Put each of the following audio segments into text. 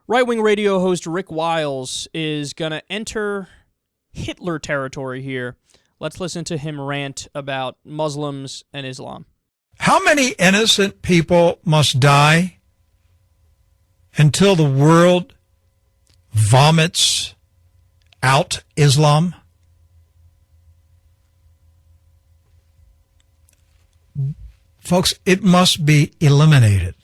Right-wing radio host Rick Wiles is going to enter Hitler territory here. Let's listen to him rant about Muslims and Islam. How many innocent people must die until the world vomits out Islam? Folks, it must be eliminated.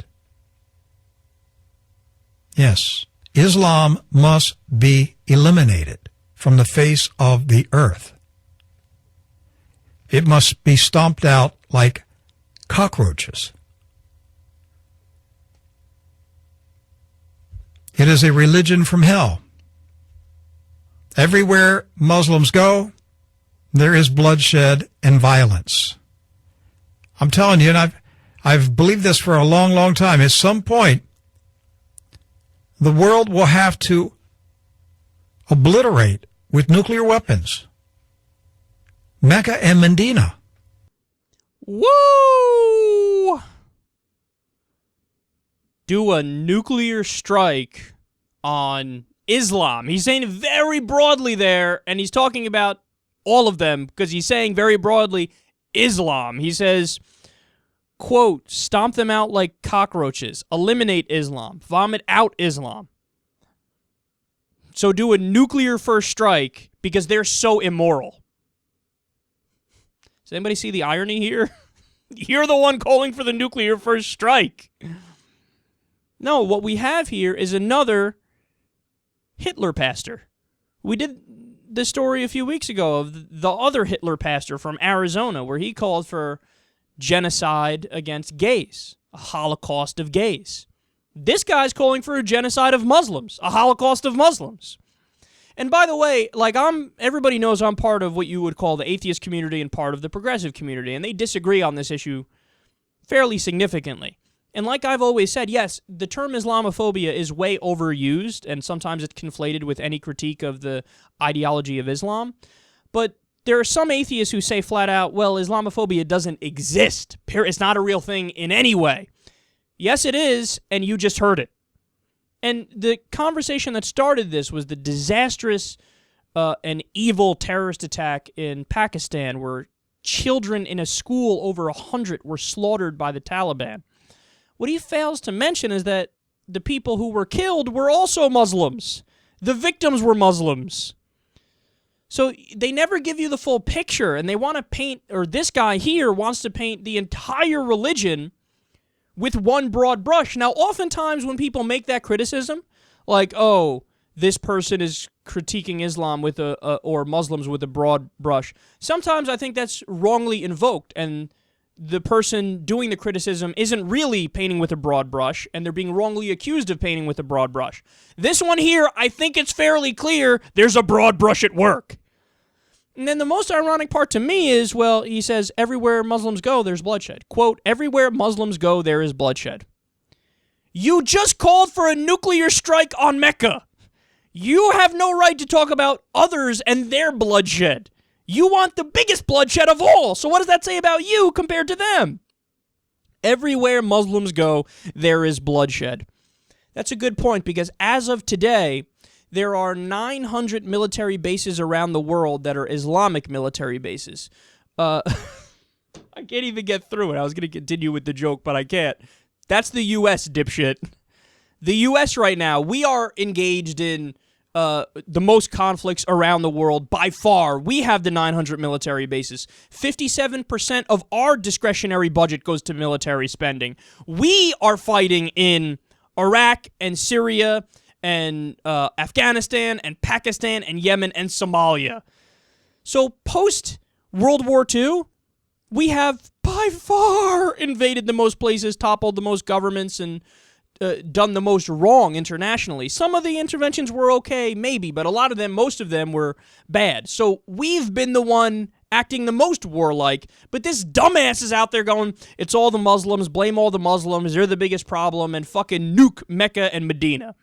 Yes, Islam must be eliminated from the face of the earth. It must be stomped out like cockroaches. It is a religion from hell. Everywhere Muslims go, there is bloodshed and violence. I'm telling you, and I've believed this for a long, long time. At some point, the world will have to obliterate with nuclear weapons Mecca and Medina. Woo! Do a nuclear strike on Islam. He's saying it very broadly there, and he's talking about all of them because he's saying very broadly Islam. He says, quote, stomp them out like cockroaches, eliminate Islam, vomit out Islam. So do a nuclear first strike because they're so immoral. Does anybody see the irony here? You're the one calling for the nuclear first strike. No, what we have here is another Hitler pastor. We did this story a few weeks ago of the other Hitler pastor from Arizona where he called for genocide against gays, a holocaust of gays. This guy's calling for a genocide of Muslims, a holocaust of Muslims. And by the way, like everybody knows I'm part of what you would call the atheist community and part of the progressive community, and they disagree on this issue fairly significantly. And like I've always said, yes, the term Islamophobia is way overused, and sometimes it's conflated with any critique of the ideology of Islam. But there are some atheists who say flat out, well, Islamophobia doesn't exist. It's not a real thing in any way. Yes, it is, and you just heard it. And the conversation that started this was the disastrous and evil terrorist attack in Pakistan where children in a school, over 100, were slaughtered by the Taliban. What he fails to mention is that the people who were killed were also Muslims. The victims were Muslims. So they never give you the full picture, and they want to paint, or this guy here wants to paint the entire religion with one broad brush. Now, oftentimes when people make that criticism, like, oh, this person is critiquing Islam with or Muslims with a broad brush, sometimes I think that's wrongly invoked, and the person doing the criticism isn't really painting with a broad brush, and they're being wrongly accused of painting with a broad brush. This one here, I think it's fairly clear there's a broad brush at work. And then the most ironic part to me is, well, he says, everywhere Muslims go, there's bloodshed. Quote, everywhere Muslims go, there is bloodshed. You just called for a nuclear strike on Mecca. You have no right to talk about others and their bloodshed. You want the biggest bloodshed of all. So what does that say about you compared to them? Everywhere Muslims go, there is bloodshed. That's a good point because as of today, there are 900 military bases around the world that are Islamic military bases. I can't even get through it. I was going to continue with the joke, but I can't. That's the U.S., dipshit. The U.S. right now, we are engaged in the most conflicts around the world by far. We have the 900 military bases. 57% of our discretionary budget goes to military spending. We are fighting in Iraq and Syria and Afghanistan and Pakistan and Yemen and Somalia. So post-World War II, we have by far invaded the most places, toppled the most governments, and done the most wrong internationally. Some of the interventions were okay, maybe, but a lot of them, most of them were bad. So we've been the one acting the most warlike, but this dumbass is out there going, it's all the Muslims, blame all the Muslims, they're the biggest problem, and fucking nuke Mecca and Medina.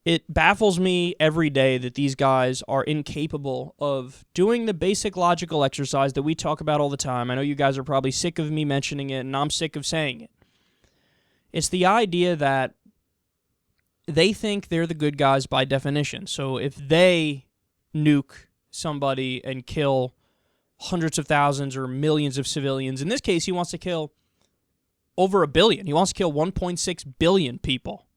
It baffles me every day that these guys are incapable of doing the basic logical exercise that we talk about all the time. I know you guys are probably sick of me mentioning it, and I'm sick of saying it. It's the idea that they think they're the good guys by definition. So if they nuke somebody and kill hundreds of thousands or millions of civilians, in this case, he wants to kill over 1 billion. He wants to kill 1.6 billion people.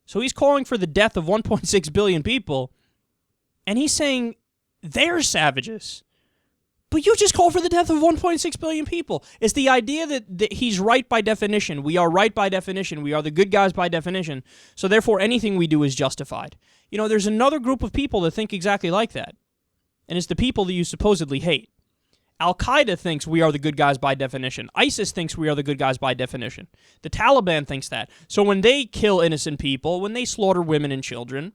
So he's calling for the death of 1.6 billion people, and he's saying they're savages. But you just call for the death of 1.6 billion people. It's the idea that he's right by definition. We are right by definition. We are the good guys by definition. So therefore, anything we do is justified. You know, there's another group of people that think exactly like that, and it's the people that you supposedly hate. Al-Qaeda thinks we are the good guys by definition. ISIS thinks we are the good guys by definition. The Taliban thinks that. So when they kill innocent people, when they slaughter women and children,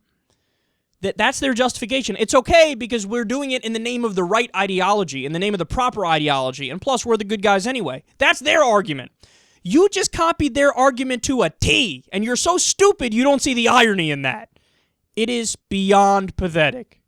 that's their justification. It's okay because we're doing it in the name of the right ideology, in the name of the proper ideology, and plus we're the good guys anyway. That's their argument. You just copied their argument to a T, and you're so stupid you don't see the irony in that. It is beyond pathetic.